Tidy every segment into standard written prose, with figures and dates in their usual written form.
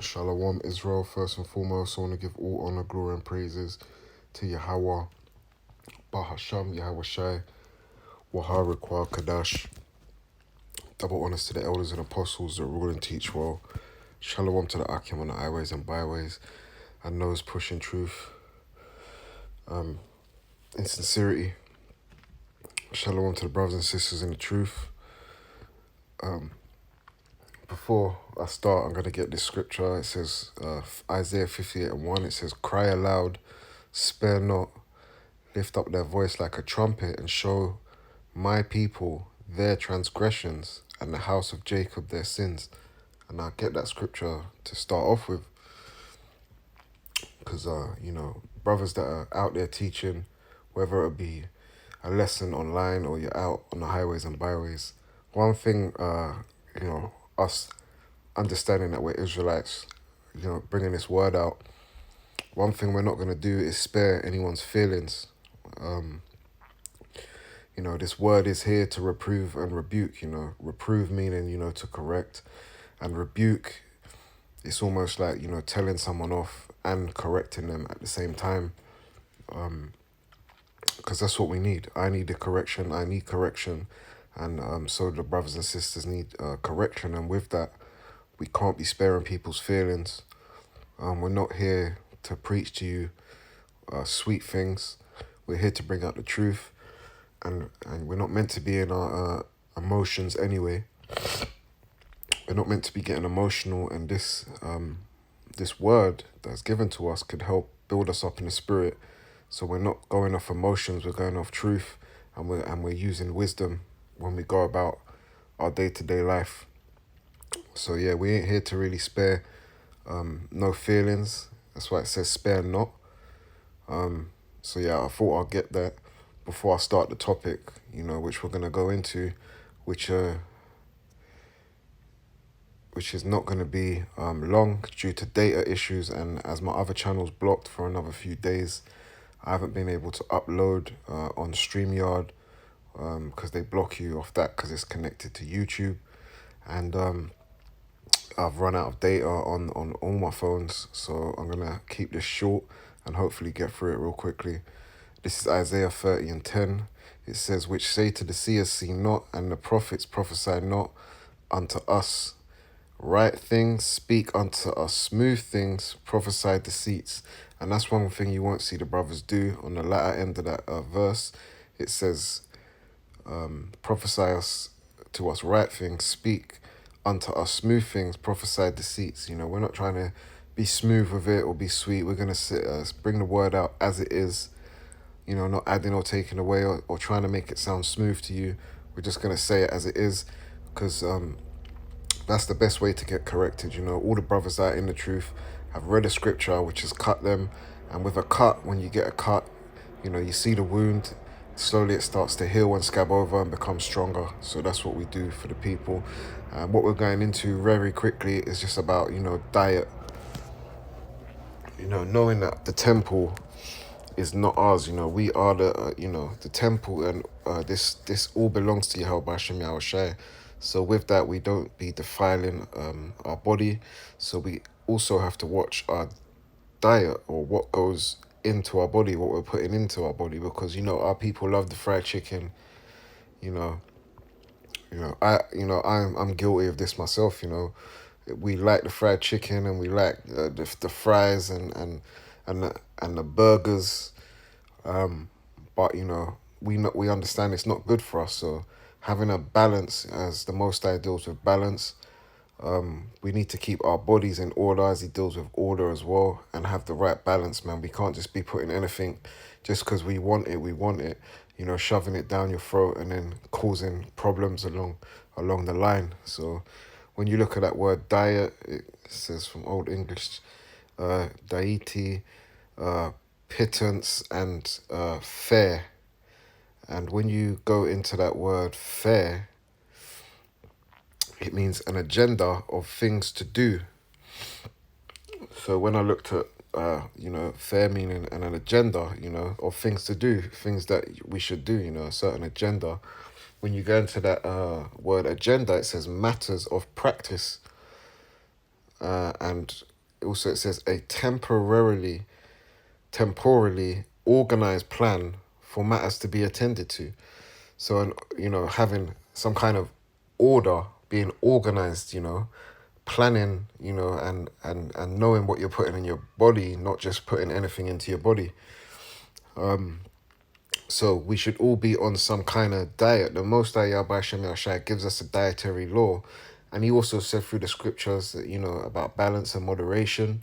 Shalom Israel. First and foremost, I want to give all honor, glory, and praises to Yahweh, Bahasham, Yahweh Shai, Waharakwa, Kadash. Double honors to the elders and apostles that rule and teach well. Shalom to the Akim on the highways and byways and those pushing truth in sincerity. Shalom to the brothers and sisters in the truth. Before I start, I'm going to get this scripture. It says, Isaiah 58:1, it says, "Cry aloud, spare not, lift up their voice like a trumpet, and show my people their transgressions, and the house of Jacob their sins." And I'll get that scripture to start off with, because, brothers that are out there teaching, whether it be a lesson online or you're out on the highways and byways, one thing, us understanding that we're Israelites, bringing this word out, one thing we're not going to do is spare anyone's feelings. This word is here to reprove and rebuke, reprove meaning, to correct, and rebuke, it's almost like, telling someone off and correcting them at the same time. Because that's what we need. I need a correction. I need correction. And so the brothers and sisters need correction. And with that, we can't be sparing people's feelings. We're not here to preach to you sweet things. We're here to bring out the truth. And we're not meant to be in our emotions anyway. We're not meant to be getting emotional. And this word that's given to us could help build us up in the spirit. So we're not going off emotions, we're going off truth, and we're using wisdom when we go about our day-to-day life. So yeah, we ain't here to really spare no feelings. That's why it says spare not. So yeah, I thought I'll get that before I start the topic, which we're gonna go into, which is not going to be long due to data issues, and as my other channel's blocked for another few days, I haven't been able to upload on StreamYard because they block you off that because it's connected to YouTube. And I've run out of data on all my phones, so I'm going to keep this short and hopefully get through it real quickly. This is Isaiah 30:10. It says, "Which say to the seers, see not, and the prophets prophesy not unto us. Right things speak unto us, smooth things prophesy deceits." And that's one thing you won't see the brothers do on the latter end of that verse. It says, prophesy us to us right things, speak unto us smooth things, prophesy deceits. We're not trying to be smooth with it or be sweet. We're going to bring the word out as it is, not adding or taking away or trying to make it sound smooth to you. We're just going to say it as it is, because that's the best way to get corrected. All the brothers that are in the truth have read a scripture which has cut them. And with a cut, when you get a cut, you see the wound. Slowly it starts to heal and scab over and become stronger. So that's what we do for the people. And what we're going into very quickly is just about, diet. Knowing that the temple is not ours. We are the temple, and this all belongs to Yahweh Hashem Yahweh Shai. So with that, we don't be defiling our body. So we also have to watch our diet, or what goes into our body, what we're putting into our body, because our people love the fried chicken. I'm guilty of this myself. We like the fried chicken, and we like the fries and the burgers. But we understand it's not good for us. So having a balance, as the Most High deals with balance, we need to keep our bodies in order as he deals with order as well, and have the right balance, man. We can't just be putting anything just because we want it, shoving it down your throat and then causing problems along the line. So when you look at that word diet, it says from Old English, deity, pittance, and fair. And when you go into that word fair, it means an agenda of things to do. So when I looked at, fair meaning and an agenda, of things to do, things that we should do, a certain agenda. When you go into that word agenda, it says matters of practice. And also it says a temporally organized plan for matters to be attended to. So, having some kind of order, being organized, planning, and knowing what you're putting in your body, not just putting anything into your body. So we should all be on some kind of diet. The Most High Yahweh Shem Yahshai gives us a dietary law. And he also said through the scriptures that, about balance and moderation.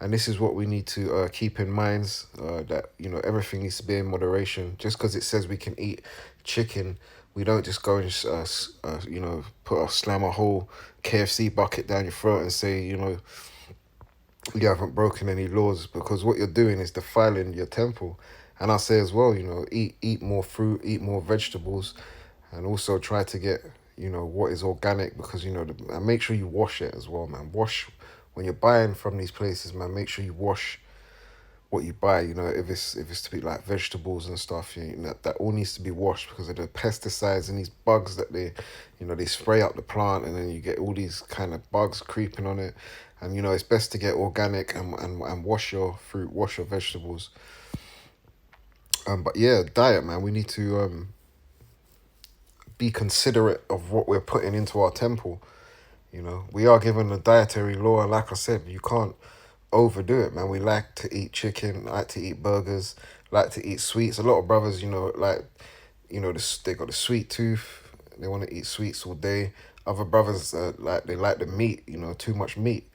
And this is what we need to keep in mind, that, everything needs to be in moderation. Just because it says we can eat chicken, we don't just go and, slam a whole KFC bucket down your throat and say, you haven't broken any laws, because what you're doing is defiling your temple. And I say as well, eat more fruit, eat more vegetables, and also try to get, what is organic, because, and make sure you wash it as well, man. Wash, when you're buying from these places, man, make sure you wash what you buy, if it's to be like vegetables and stuff, that all needs to be washed because of the pesticides and these bugs that they spray up the plant, and then you get all these kind of bugs creeping on it. And, it's best to get organic and wash your fruit, wash your vegetables. But yeah, diet, man, we need to be considerate of what we're putting into our temple. We are given a dietary law, and like I said, you can't overdo it, man. We like to eat chicken, like to eat burgers, like to eat sweets. A lot of brothers, they got a sweet tooth. They want to eat sweets all day. Other brothers, they like the meat, too much meat.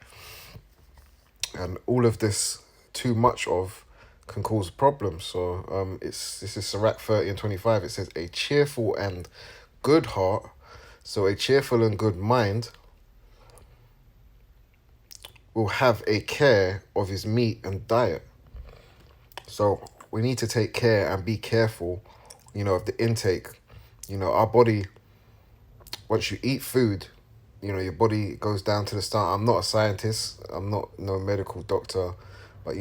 And all of this, too much of, can cause problems. So this is Sirach 30:25. It says, a cheerful and good heart, so a cheerful and good mind, will have a care of his meat and diet. So we need to take care and be careful, of the intake. Our body, once you eat food, your body goes down to the start. I'm not a scientist. I'm not no medical doctor. But,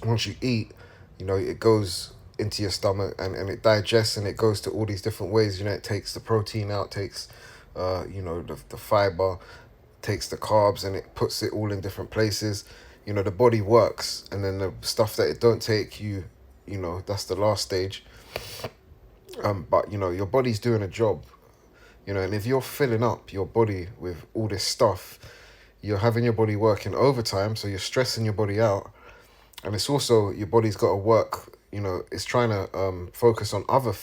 once you eat, it goes into your stomach and it digests, and it goes to all these different ways. It takes the protein out, takes, the fiber, takes the carbs, and it puts it all in different places. The body works, and then the stuff that it don't take, that's the last stage. But, your body's doing a job, and if you're filling up your body with all this stuff, you're having your body working overtime, so you're stressing your body out. And it's also, your body's got to work, it's trying to focus on other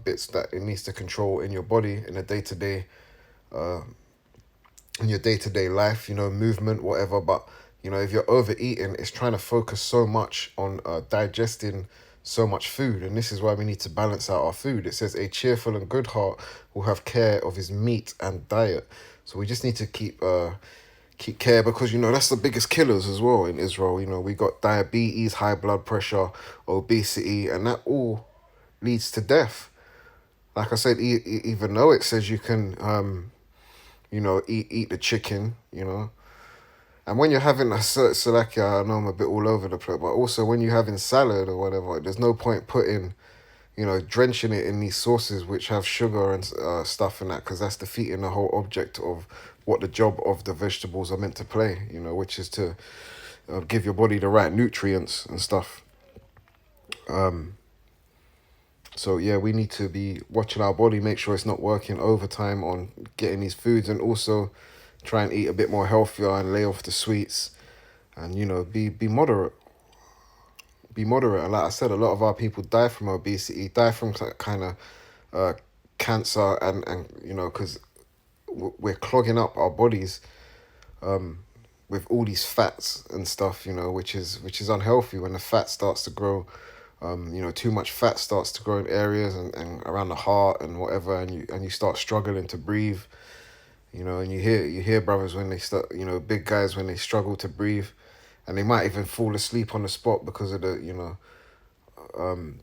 bits that it needs to control in your body in a day-to-day, in your day-to-day life, movement, whatever. But, if you're overeating, it's trying to focus so much on digesting so much food. And this is why we need to balance out our food. It says, a cheerful and good heart will have care of his meat and diet. So we just need to keep care, because that's the biggest killers as well in Israel. We got diabetes, high blood pressure, obesity, and that all leads to death. Like I said, even though it says you can eat the chicken, and when you're having a salakia, I know I'm a bit all over the place, but also when you're having salad or whatever, there's no point putting, drenching it in these sauces which have sugar and stuff in that, because that's defeating the whole object of what the job of the vegetables are meant to play, which is to give your body the right nutrients and stuff. So yeah, we need to be watching our body, make sure it's not working overtime on getting these foods, and also try and eat a bit more healthier and lay off the sweets, and be moderate. Be moderate. And like I said, a lot of our people die from obesity, die from kind of cancer, and because we're clogging up our bodies with all these fats and stuff, which is unhealthy. When the fat starts to grow, too much fat starts to grow in areas and around the heart and whatever, and you start struggling to breathe. And you hear brothers when they start, big guys when they struggle to breathe, and they might even fall asleep on the spot because of the,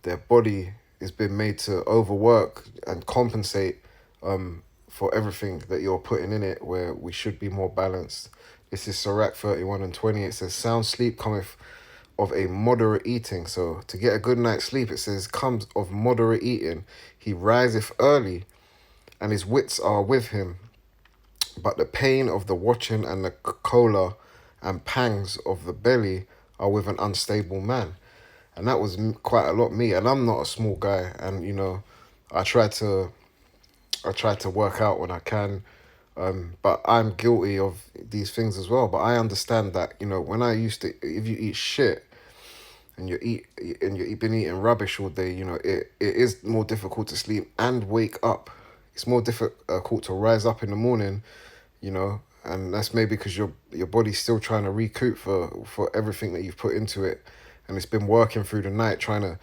their body has been made to overwork and compensate for everything that you're putting in it, where we should be more balanced. This is Sirach 31:20. It says, sound sleep cometh of a moderate eating. So to get a good night's sleep, it says, comes of moderate eating. He riseth early, and his wits are with him. But the pain of the watching and the choler and pangs of the belly are with an unstable man. And that was quite a lot me. And I'm not a small guy. And, I try to I try to work out when I can. But I'm guilty of these things as well. But I understand that, when I used to, if you eat shit and you've been eating rubbish all day, it is more difficult to sleep and wake up. It's more difficult to rise up in the morning, and that's maybe because your body's still trying to recoup for everything that you've put into it, and it's been working through the night trying to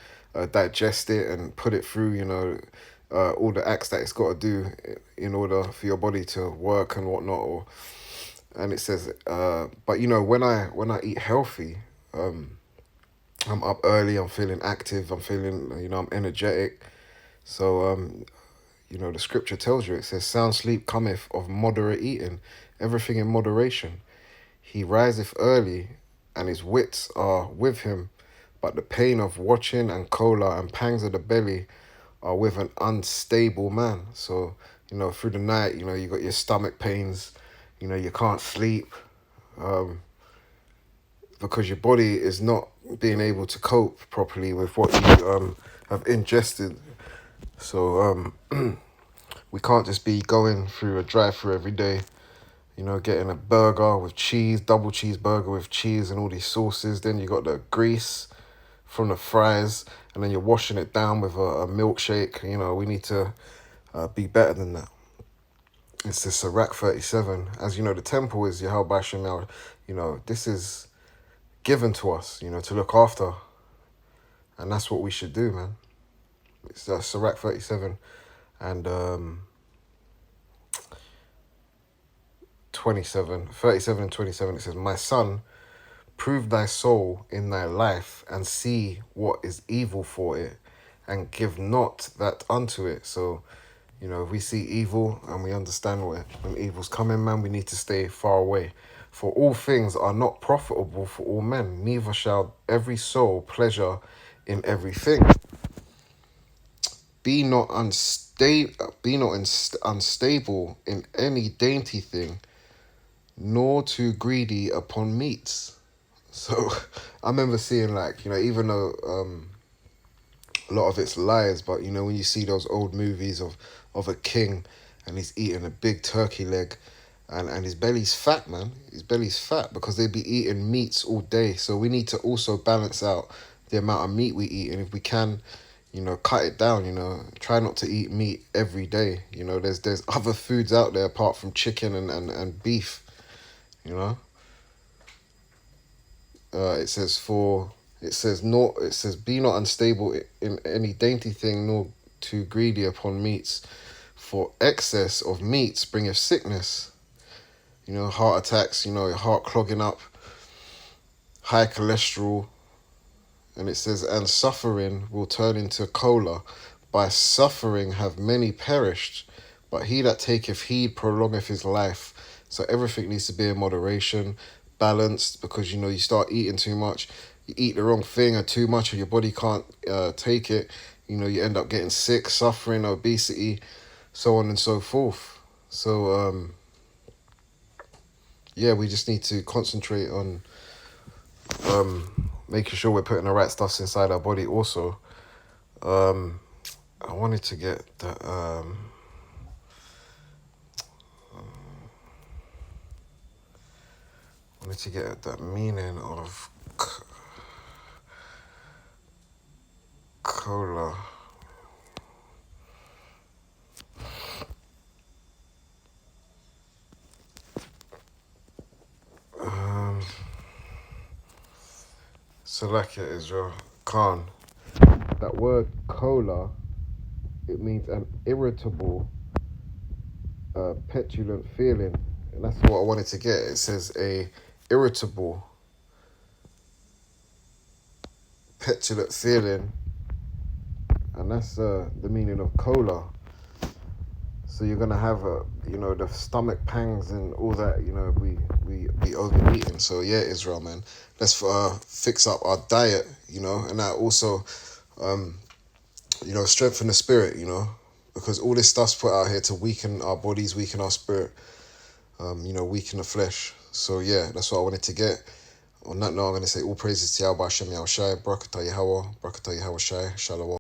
digest it and put it through, all the acts that it's got to do in order for your body to work and whatnot. And it says, but when I eat healthy, I'm up early. I'm feeling active. I'm feeling, I'm energetic. So, the scripture tells you, it says, sound sleep cometh of moderate eating, everything in moderation. He riseth early, and his wits are with him, but the pain of watching and choler and pangs of the belly are with an unstable man. So, through the night, you got your stomach pains, you can't sleep, because your body is not being able to cope properly with what you have ingested. So we can't just be going through a drive-through every day, getting a burger with cheese, double cheeseburger with cheese and all these sauces. Then you got the grease from the fries, and then you're washing it down with a milkshake. We need to be better than that. It's the Sirach 37. As you know, the temple is Yahweh Shemel. This is given to us, to look after. And that's what we should do, man. It's Sirach 37 and 27. 37 and 27, it says, my son, prove thy soul in thy life, and see what is evil for it, and give not that unto it. So, if we see evil and we understand when evil's coming, man, we need to stay far away. For all things are not profitable for all men, neither shall every soul pleasure in everything. Be not unstable in any dainty thing, nor too greedy upon meats. So I remember seeing, even though a lot of it's lies, but when you see those old movies of a king and he's eating a big turkey leg, and his belly's fat, man. His belly's fat because they be eating meats all day. So we need to also balance out the amount of meat we eat, and if we can, cut it down. Try not to eat meat every day. There's other foods out there apart from chicken and beef. It says be not unstable in any dainty thing, nor too greedy upon meats, for excess of meats bringeth sickness. Heart attacks, your heart clogging up, high cholesterol. And it says, and suffering will turn into choler. By suffering have many perished, but he that taketh heed prolongeth his life. So everything needs to be in moderation, balanced, because, you start eating too much. You eat the wrong thing or too much, or your body can't take it. You end up getting sick, suffering, obesity, so on and so forth. So, we just need to concentrate on making sure we're putting the right stuffs inside our body also. I wanted to get the meaning of cola. Salakia Israel Khan. That word cola, it means an irritable, petulant feeling, and that's what I wanted to get. It says a irritable, petulant feeling, and that's the meaning of cola. So you're gonna have the stomach pangs and all that. We be overeating. So yeah, Israel, man, let's fix up our diet. And that also, strengthen the spirit. Because all this stuff's put out here to weaken our bodies, weaken our spirit. weak in the flesh. So yeah, that's what I wanted to get. On that note, I'm going to say all praises to Yahweh Hashem Yahushai, Barakatah Yahweh, Barakatah Yahweh Shai, Shalom.